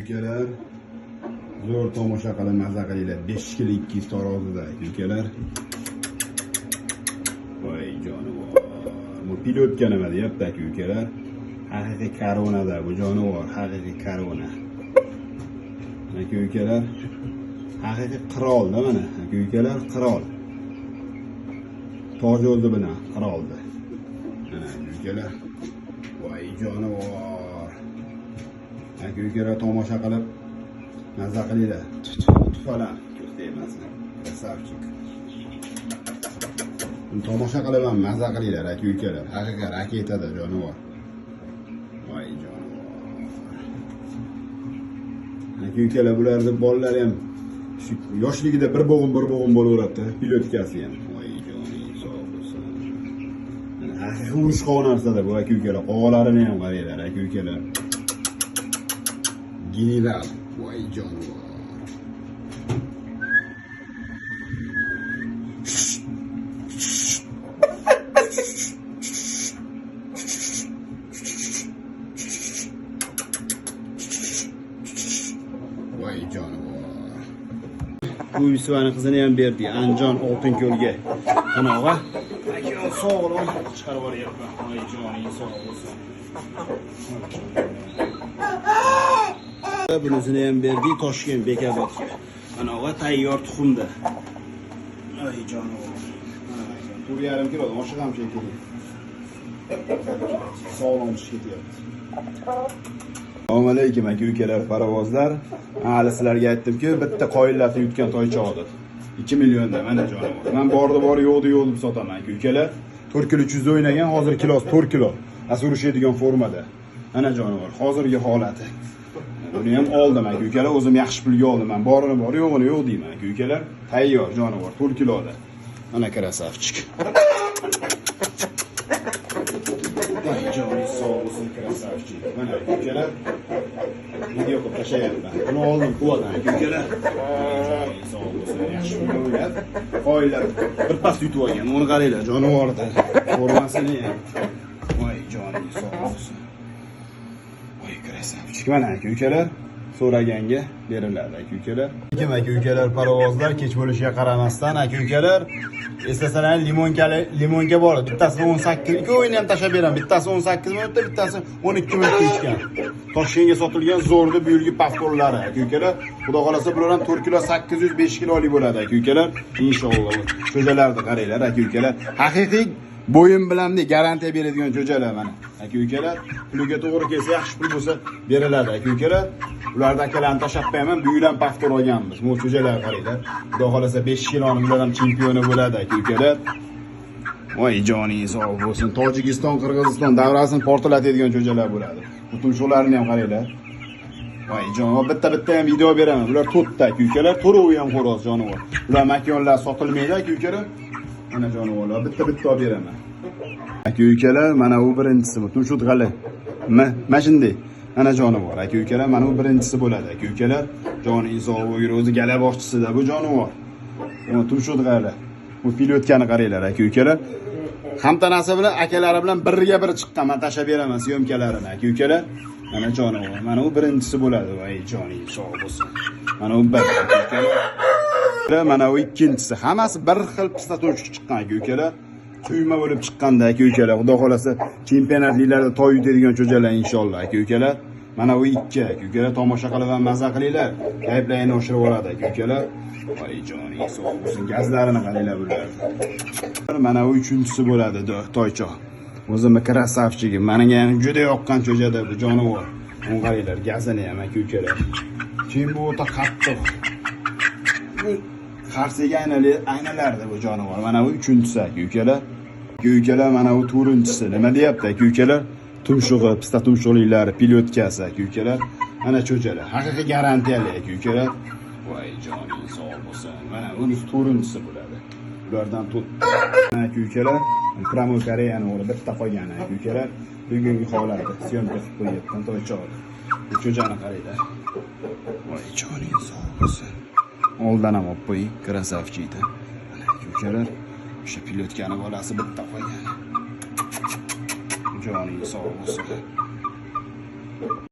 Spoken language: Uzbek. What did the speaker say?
Ukalar, zo'r tomosha qilib maza qilinglar. 5 kilo 200 tarozida ukalar. Voy jonivor. Bu pilotga nima deyapti ukalar? Haqiqiy koronada bu jonivor, haqiqiy korona. Ukalar, haqiqiy qirolda mana. Ukalar, qirol. Toj o'ldi bilan qirolda. Mana ukalar. Voy jonivor. Ukalar tomosha qilib maza qilinglar. Falan ko'rdi emasmi? Krasavchik. Tomosha qilib ham maza qilinglar ukalar. Haqiqiy raketada jonivor. Voy jonivor. Ukalar bularning bolalari ham yoshligida bir bo'g'im bo'laveradi, pilotkasi ham. Voy jonim, sog' bo'lsin. Haqiqiy urushqoq narsada bu ukalar. Qog'olarini ham qaranglar ukalar. General, voy jonivor. Voy jonivor. Bu Yusufani qizini ham berdi. Anjon Oltinko'lga. Qanog'a? Aka, sog'lom chiqarib yuboryapman. Voy joning sog' bo'lsin. Bunisini ham berdi Toshkent Bekobodga. Qanog'a tayyor tuxumda. Voy jonivor. 4,5 kilo oshiq ham shekilli. Sog'lom ketyapti. Assalomu alaykum ukalar, parovozlar. Hali sizlarga aytdim-ku, bitta qoyillatni yutgan toycha oldi. 2 millionda mana jonivor. Men bor yo'q deb sotaman ukalar. 4 kilo 300 da o'ynagan, hozir kilosi 4 kilo. Asurishadigan formada. Mana jonivor, hozirgi holati. Buni ham oldim ukalar, o'zim yaxshi pulga oldim. Men borini bor, yo'g'ini yo'q deyman ukalar. Tayyor jonivor 4 kiloda. Mana krasavchik. Joy sog' bo'lsin krasavchik. Mana ukalar. Video qilib tashlayapman. Buni oldim quvadan ukalar. Joy sog' bo'lsin. Yaxshi o'ynab, qoyillar birpas yutib olgan. Uni qaranglar, jonivorda. Formasini ham. Voy jonim sog' bo'lsin. Voy krasavchik. Mana ukalar. So'raganga beriladi ukalar. Kim ukalar, parovozlar kech bo'lishiga qaramasdan ukalar, eslasalar limonka bor. Bittasi 18, ikkovini ham tashab beraman. Bittasi 18 minutda, bittasi 12 minutda ichgan. Toshkentga sotilgan zo'rda bu yilgi paftorlari ukalar. Xudo xolasa bular ham 4 kilo 805 kilolik bo'ladi ukalar. Inshaalloh. Cho'jalarni qaranglar ukalar. Haqiqiy bo'yin bilan garantiya beradigan cho'jalar mana. Ukalar, puliga to'g'ri kelsa, yaxshi pul bo'lsa beriladi ukalar. Ularda akalarni tashab qo'yaman, bu yil ham paftor olganmiz. Bu cho'jalar qaranglar. Xudo xolasa 5 kiloni bular ham chempioni bo'ladi ukalar. Voy joning sog' bo'lsin. Tojikiston, Qirg'iziston davrasini portlatadigan cho'jalar bo'ladi. Butun shularni ham qaranglar. Voy jonivor, bitta ham video beraman. Bular to'rtta ukalar, to'rovi ham xo'roz jonivor. Ular makonlar sotilmaydi ukalar. Mana jonivorlar bitta olib beraman. Ukalar, mana u birinchisi butun shu g'ali. Mana shunday. Ana jonivor ukalar, mana bu birinchisi bo'ladi ukalar. Joningiz sog' bo'lsin, o'zi gala boshchisida bu jonivor. Mana tumshut g'ali. Bu pilotkani qaranglar ukalar. Hamtanasi bilan akalari bilan birga bir chiqqan. Men tashab beraman syomkalarini ukalar. Mana jonivor, mana bu birinchisi bo'ladi. Voy joningiz sog' bo'lsin. Mana bu bir ukalar. Mana bu ikkinchisi. Hammasi bir xil pistotochka chiqqan ukalar. Tuyma bo'lib chiqqanda ukalar, xudo xolasa chempionatliklarda toy yutadigan cho'jalar inshaalloh ukalar. Mana bu ikki ukalar, tomosha qilib ham maza qilinglar. Kayflarini oshirib yuboradi ukalar. Voy joningiz sog' bo'lsin. Gazlarini qaranglar bular. Mana bu uchinchisi bo'ladi toycha. O'zimni krasavchigim. Menga ham juda yoqqan cho'jada bu jonivor. Uni qaranglar, gazini ham ukalar. Keyin bu o'ta qattiq. Qarsiga aynalardi bu jonivor. Mana bu uchinchisi ukalar. Ukalar, mana bu to'rtinchisi. Nima deyapti ukalar? Tumshug'i, pista tumshuqliklari, pilotkasi ukalar. Mana cho'jalar. Haqiqiy garantiyali ukalar. Voy joning sog' bo'lsin. Mana bunisi to'rtinchisi bo'ladi. Ulardan mana ukalar, Promo Koreyani o'rib bitta qolgan ukalar. Bugungi holati syomka qilib qo'yapman toycha. Bu cho'jani qaranglar. Voy joning sog' bo'lsin. Oldan ham olib qo'ying, krasavchiyda. Mana ukalar, o'sha pilotkani bolasi bitta qolgan. Joning sog' bo'lsin.